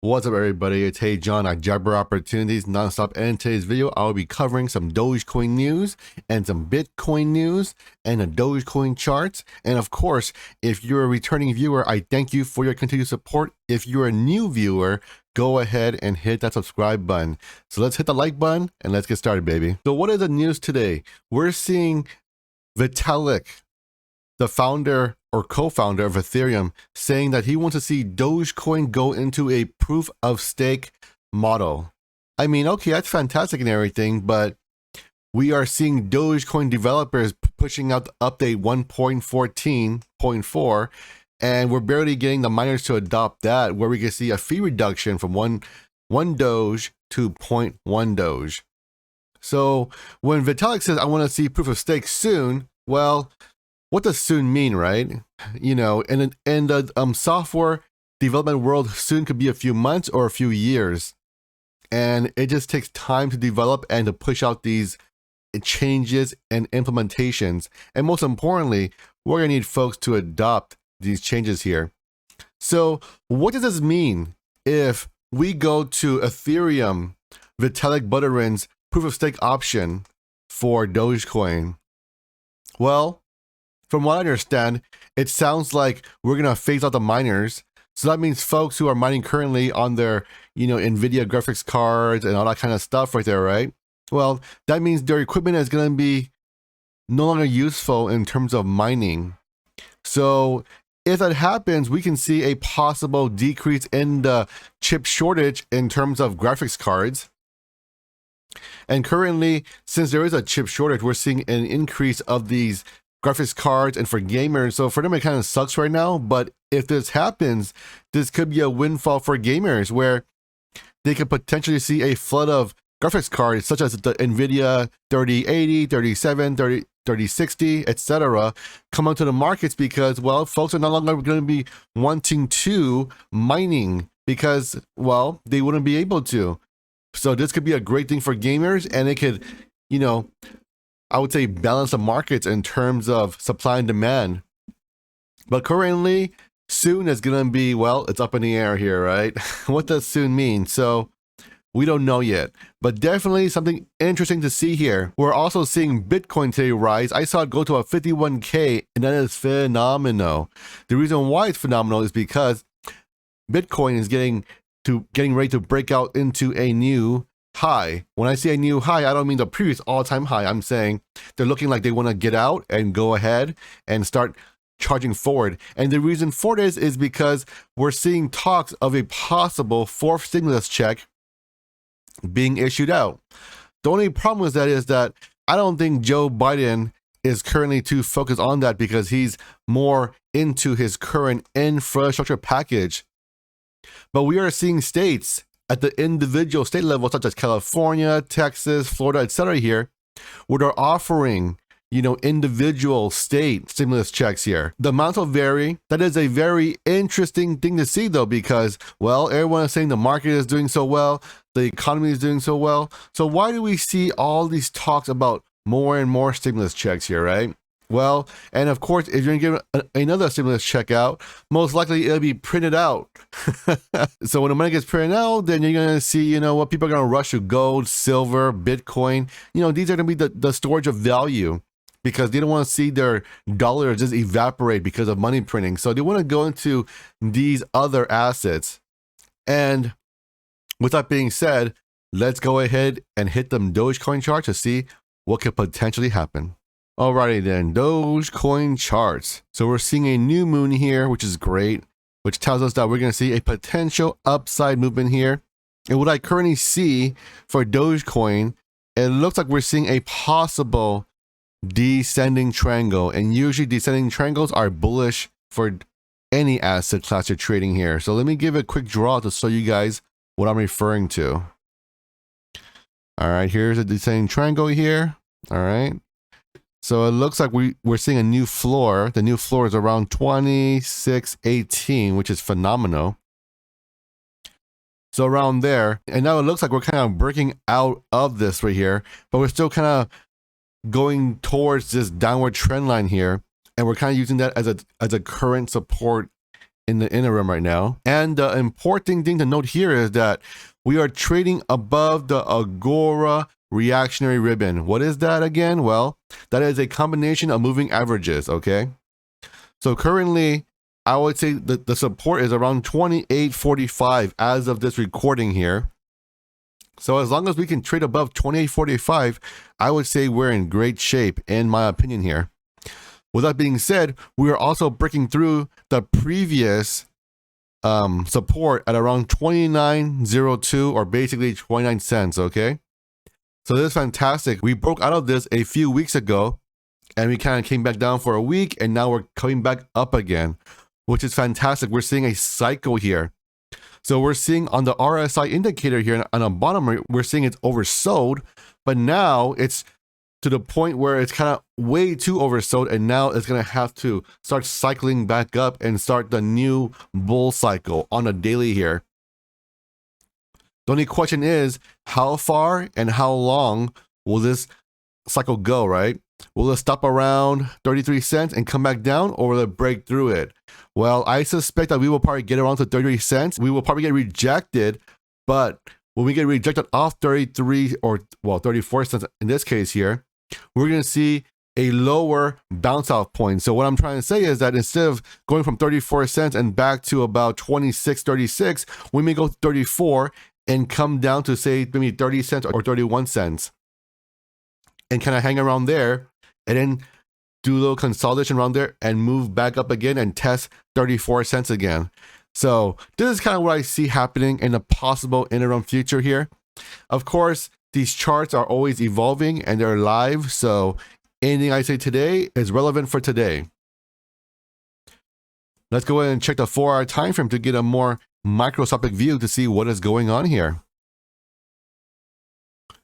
What's up, everybody? It's Hey John at Jabber Opportunities Nonstop, and in today's video I'll be covering some Dogecoin news and some Bitcoin news and a Dogecoin charts. And of course, if you're a returning viewer, I thank you for your continued support. If you're a new viewer, go ahead and hit that subscribe button. So let's hit the like button and let's get started, baby. So what is the news today? We're seeing Vitalik, the founder or co-founder of Ethereum, saying that he wants to see Dogecoin go into a proof of stake model. I mean, okay, that's fantastic and everything, but we are seeing Dogecoin developers pushing out the update 1.14.4, and we're barely getting the miners to adopt that, where we can see a fee reduction from one Doge to 0.1 Doge. So when Vitalik says, I want to see proof of stake soon, well, what does soon mean, right? You know, in the software development world, soon could be a few months or a few years. And it just takes time to develop and to push out these changes and implementations. And most importantly, we're gonna need folks to adopt these changes here. So what does this mean if we go to Ethereum, Vitalik Buterin's proof of stake option for Dogecoin? Well, from what I understand, it sounds like we're going to phase out the miners. So that means folks who are mining currently on their, NVIDIA graphics cards and all that kind of stuff right there, right? Well, that means their equipment is going to be no longer useful in terms of mining. So if that happens, we can see a possible decrease in the chip shortage in terms of graphics cards. And currently, since there is a chip shortage, we're seeing an increase of these graphics cards and for gamers. So for them, it kind of sucks right now. But if this happens, this could be a windfall for gamers, where they could potentially see a flood of graphics cards such as the NVIDIA 3080, 3070, 3060, etc. come onto the markets, because, well, folks are no longer going to be wanting to mining because, well, they wouldn't be able to. So this could be a great thing for gamers, and it could, I would say, balance the markets in terms of supply and demand. But currently, soon is going to be, well, it's up in the air here, right? What does soon mean? So we don't know yet, but definitely something interesting to see here. We're also seeing Bitcoin today rise. I saw it go to a 51K, and that is phenomenal. The reason why it's phenomenal is because Bitcoin is getting ready to break out into a new high. When I say a new high, I don't mean the previous all-time high. I'm saying they're looking like they want to get out and go ahead and start charging forward. And the reason for this is because we're seeing talks of a possible fourth stimulus check being issued out. The only problem with that is that I don't think Joe Biden is currently too focused on that, because he's more into his current infrastructure package. But we are seeing states at the individual state level, such as California, Texas, Florida, etc. here, where they're offering, individual state stimulus checks here. The amounts will vary. That is a very interesting thing to see, though, because, well, everyone is saying the market is doing so well, the economy is doing so well. So why do we see all these talks about more and more stimulus checks here, right? Well, and of course, if you're going to give another stimulus check out, most likely it'll be printed out. So when the money gets printed out, then you're going to see, what people are going to rush to gold, silver, Bitcoin. These are going to be the storage of value, because they don't want to see their dollars just evaporate because of money printing. So they want to go into these other assets. And with that being said, let's go ahead and hit them Dogecoin chart to see what could potentially happen. Alrighty then, Dogecoin charts. So we're seeing a new moon here, which is great, which tells us that we're going to see a potential upside movement here. And what I currently see for Dogecoin, it looks like we're seeing a possible descending triangle. And usually descending triangles are bullish for any asset class you're trading here. So let me give a quick draw to show you guys what I'm referring to. All right, here's a descending triangle here. All right. So it looks like we're seeing a new floor. The new floor is around 26.18, which is phenomenal. So around there, and now it looks like we're kind of breaking out of this right here, but we're still kind of going towards this downward trend line here, and we're kind of using that as a current support in the interim right now. And the important thing to note here is that we are trading above the Agora reactionary ribbon. What is that again? Well, that is a combination of moving averages, okay? So currently, I would say that the support is around 28.45 as of this recording here. So as long as we can trade above 28.45, I would say we're in great shape, in my opinion here. With that being said, we are also breaking through the previous support at around 29.02, or basically 29 cents, okay? So this is fantastic. We broke out of this a few weeks ago, and we kind of came back down for a week, and now we're coming back up again, which is fantastic. We're seeing a cycle here. So we're seeing on the RSI indicator here on the bottom, we're seeing it's oversold, but now it's to the point where it's kind of way too oversold, and now it's going to have to start cycling back up and start the new bull cycle on a daily here. The only question is, how far and how long will this cycle go, right? Will it stop around 33 cents and come back down, or will it break through it? Well, I suspect that we will probably get around to 33 cents. We will probably get rejected, but when we get rejected off 33, or well, 34 cents in this case here, we're going to see a lower bounce off point. So what I'm trying to say is that instead of going from 34 cents and back to about 26, 36, we may go 34 and come down to say maybe 30 cents or 31 cents and kind of hang around there, and then do a little consolidation around there and move back up again and test 34 cents again. So this is kind of what I see happening in the possible interim future here. Of course, these charts are always evolving and they're live, so anything I say today is relevant for today. Let's go ahead and check the 4-hour time frame to get a more microscopic view to see what is going on here.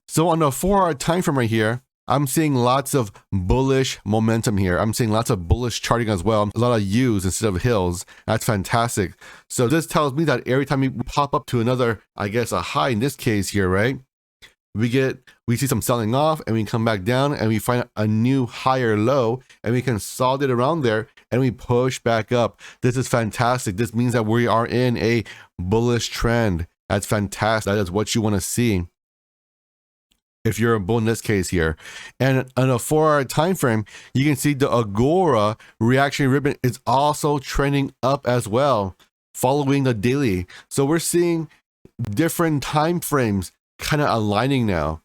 So on the 4-hour time frame right here, I'm seeing lots of bullish momentum here. I'm seeing lots of bullish charting as well. A lot of U's instead of hills. That's fantastic. So this tells me that every time we pop up to another, I guess a high in this case here, right? We see some selling off, and we come back down and we find a new higher low, and we consolidate around there and we push back up. This is fantastic. This means that we are in a bullish trend. That's fantastic. That is what you want to see if you're a bull in this case here. And on a 4-hour time frame, you can see the Agora reaction ribbon is also trending up as well, following the daily. So we're seeing different time frames kind of aligning now.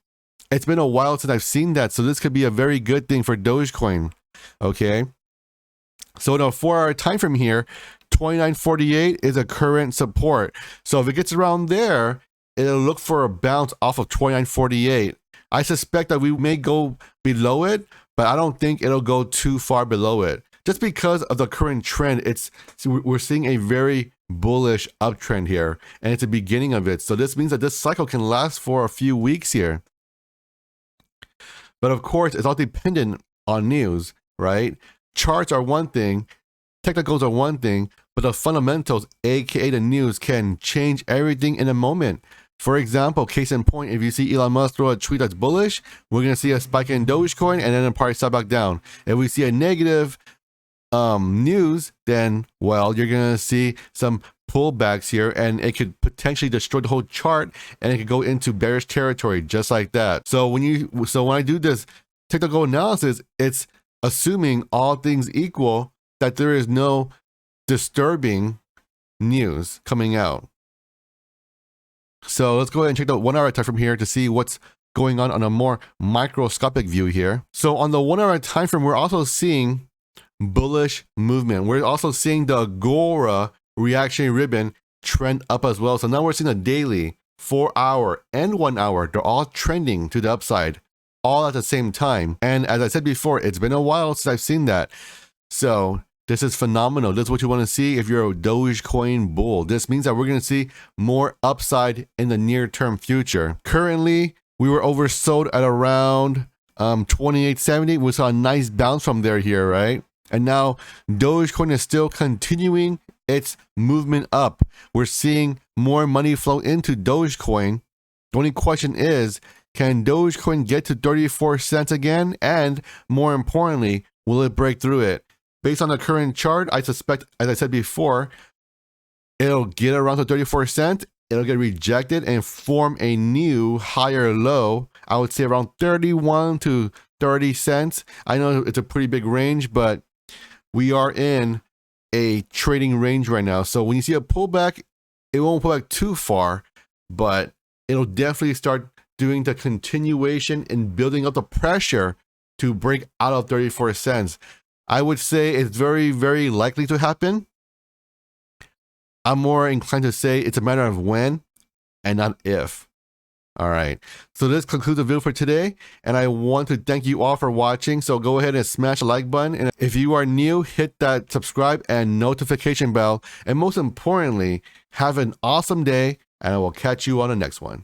It's been a while since I've seen that, so this could be a very good thing for Dogecoin. Okay, so in a 4-hour time frame here, 29.48 is a current support. So if it gets around there, it'll look for a bounce off of 29.48. I suspect that we may go below it, but I don't think it'll go too far below it. Just because of the current trend, we're seeing a very bullish uptrend here, and it's the beginning of it. So this means that this cycle can last for a few weeks here. But of course, it's all dependent on news, right? Charts are one thing, technicals are one thing, but the fundamentals, aka the news, can change everything in a moment. For example, case in point, if you see Elon Musk throw a tweet that's bullish, we're going to see a spike in Dogecoin and then a probably step back down. If we see a negative news, then, well, you're going to see some pullbacks here, and it could potentially destroy the whole chart, and it could go into bearish territory just like that. So when I do this technical analysis, it's assuming all things equal that there is no disturbing news coming out. So let's go ahead and check the 1-hour time from here to see what's going on a more microscopic view here. So on the 1-hour time frame, we're also seeing bullish movement. We're also seeing the Agora reactionary ribbon trend up as well. So now we're seeing a daily, 4-hour, and 1 hour. They're all trending to the upside, all at the same time. And as I said before, it's been a while since I've seen that. So this is phenomenal. This is what you want to see if you're a Dogecoin bull. This means that we're going to see more upside in the near-term future. Currently, we were oversold at around 28.70. We saw a nice bounce from there here, right? And now Dogecoin is still continuing its movement up. We're seeing more money flow into Dogecoin. The only question is, can Dogecoin get to 34 cents again? And more importantly, will it break through it? Based on the current chart, I suspect, as I said before, It'll get around to 34 cents. It'll get rejected and form a new higher low. I would say around 31 to 30 cents. I know it's a pretty big range, but we are in a trading range right now. So when you see a pullback, it won't pull back too far, but it'll definitely start doing the continuation and building up the pressure to break out of 34 cents. I would say it's very, very likely to happen. I'm more inclined to say it's a matter of when and not if. All right. So this concludes the video for today. And I want to thank you all for watching. So go ahead and smash the like button. And if you are new, hit that subscribe and notification bell. And most importantly, have an awesome day. And I will catch you on the next one.